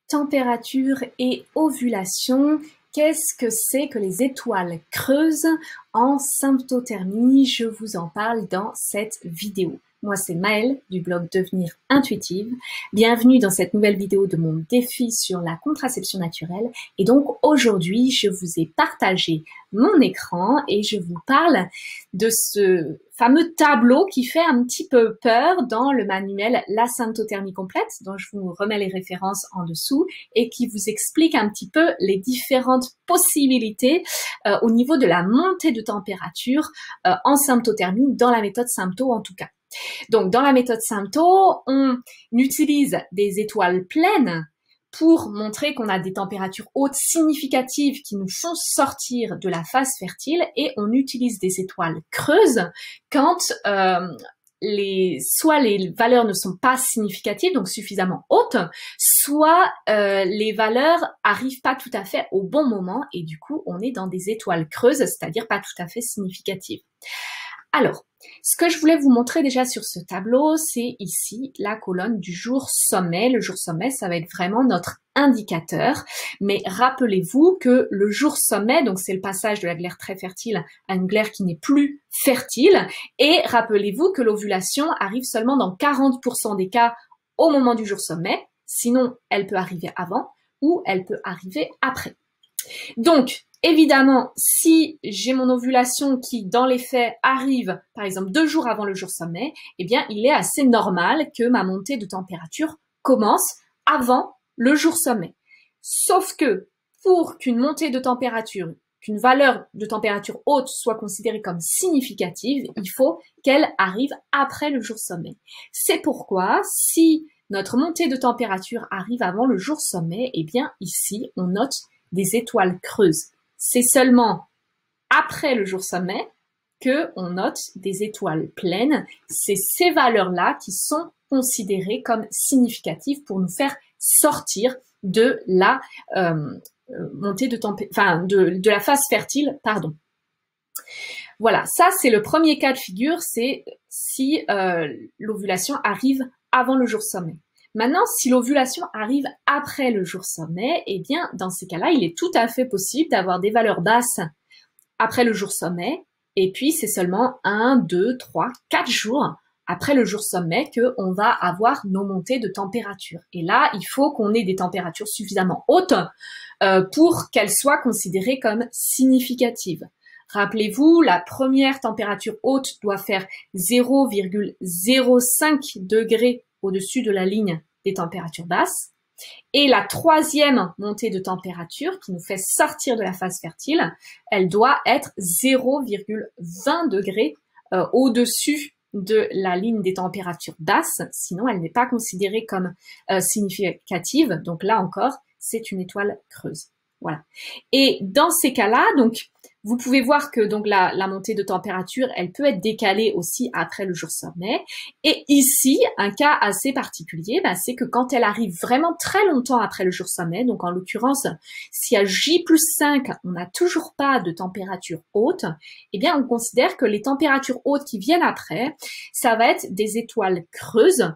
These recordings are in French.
température et ovulation. Qu'est-ce que c'est que les étoiles creuses en symptothermie? Je vous en parle dans cette vidéo. Moi, c'est Maëlle du blog Devenir Intuitive. Bienvenue dans cette nouvelle vidéo de mon défi sur la contraception naturelle. Et donc, aujourd'hui, je vous ai partagé mon écran et je vous parle de ce fameux tableau qui fait un petit peu peur dans le manuel La symptothermie complète, dont je vous remets les références en dessous et qui vous explique un petit peu les différentes possibilités au niveau de la montée de température en symptothermie, dans la méthode Sympto en tout cas. Donc, dans la méthode Sympto, on utilise des étoiles pleines pour montrer qu'on a des températures hautes significatives qui nous font sortir de la phase fertile, et on utilise des étoiles creuses quand soit les valeurs ne sont pas significatives, donc suffisamment hautes, soit les valeurs arrivent pas tout à fait au bon moment et du coup on est dans des étoiles creuses, c'est-à-dire pas tout à fait significatives. Alors, ce que je voulais vous montrer déjà sur ce tableau, c'est ici la colonne du jour sommet. Le jour sommet, ça va être vraiment notre indicateur. Mais rappelez-vous que le jour sommet, donc c'est le passage de la glaire très fertile à une glaire qui n'est plus fertile. Et rappelez-vous que l'ovulation arrive seulement dans 40% des cas au moment du jour sommet. Sinon, elle peut arriver avant ou elle peut arriver après. Donc, évidemment, si j'ai mon ovulation qui, dans les faits, arrive, par exemple, 2 jours avant le jour sommet, eh bien, il est assez normal que ma montée de température commence avant le jour sommet. Sauf que, pour qu'une montée de température, qu'une valeur de température haute soit considérée comme significative, il faut qu'elle arrive après le jour sommet. C'est pourquoi, si notre montée de température arrive avant le jour sommet, eh bien, ici, on note des étoiles creuses. C'est seulement après le jour sommet que on note des étoiles pleines. C'est ces valeurs-là qui sont considérées comme significatives pour nous faire sortir de la montée de de la phase fertile, pardon. Voilà, ça c'est le premier cas de figure, c'est si l'ovulation arrive avant le jour sommet. Maintenant, si l'ovulation arrive après le jour sommet, eh bien, dans ces cas-là, il est tout à fait possible d'avoir des valeurs basses après le jour sommet, et puis c'est seulement 1, 2, 3, 4 jours après le jour sommet qu'on va avoir nos montées de température. Et là, il faut qu'on ait des températures suffisamment hautes pour qu'elles soient considérées comme significatives. Rappelez-vous, la première température haute doit faire 0,05 degrés au-dessus de la ligne des températures basses. Et la troisième montée de température qui nous fait sortir de la phase fertile, elle doit être 0,20 degrés au-dessus de la ligne des températures basses, sinon elle n'est pas considérée comme significative. Donc là encore, c'est une étoile creuse. Voilà. Et dans ces cas-là, donc, vous pouvez voir que donc la montée de température, elle peut être décalée aussi après le jour sommet. Et ici, un cas assez particulier, c'est que quand elle arrive vraiment très longtemps après le jour sommet, donc en l'occurrence, si à J+5, on n'a toujours pas de température haute, eh bien, on considère que les températures hautes qui viennent après, ça va être des étoiles creuses,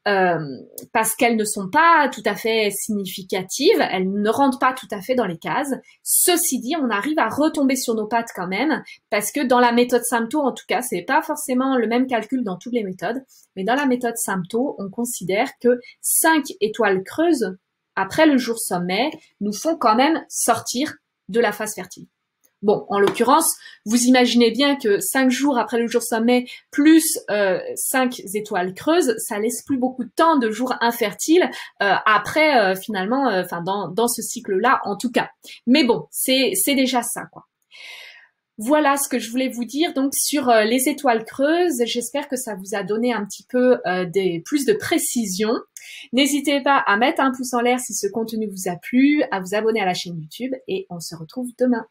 parce qu'elles ne sont pas tout à fait significatives, elles ne rentrent pas tout à fait dans les cases. Ceci dit, on arrive à retomber sur nos pattes quand même, parce que dans la méthode Sympto, en tout cas, c'est pas forcément le même calcul dans toutes les méthodes, mais dans la méthode Sympto, on considère que 5 étoiles creuses après le jour sommet nous font quand même sortir de la phase fertile. Bon, en l'occurrence, vous imaginez bien que 5 jours après le jour sommet, plus 5 étoiles creuses, ça laisse plus beaucoup de temps de jours infertiles après, finalement, dans ce cycle-là, en tout cas. Mais bon, c'est déjà ça, quoi. Voilà ce que je voulais vous dire donc sur les étoiles creuses. J'espère que ça vous a donné un petit peu plus de précision. N'hésitez pas à mettre un pouce en l'air si ce contenu vous a plu, à vous abonner à la chaîne YouTube et on se retrouve demain.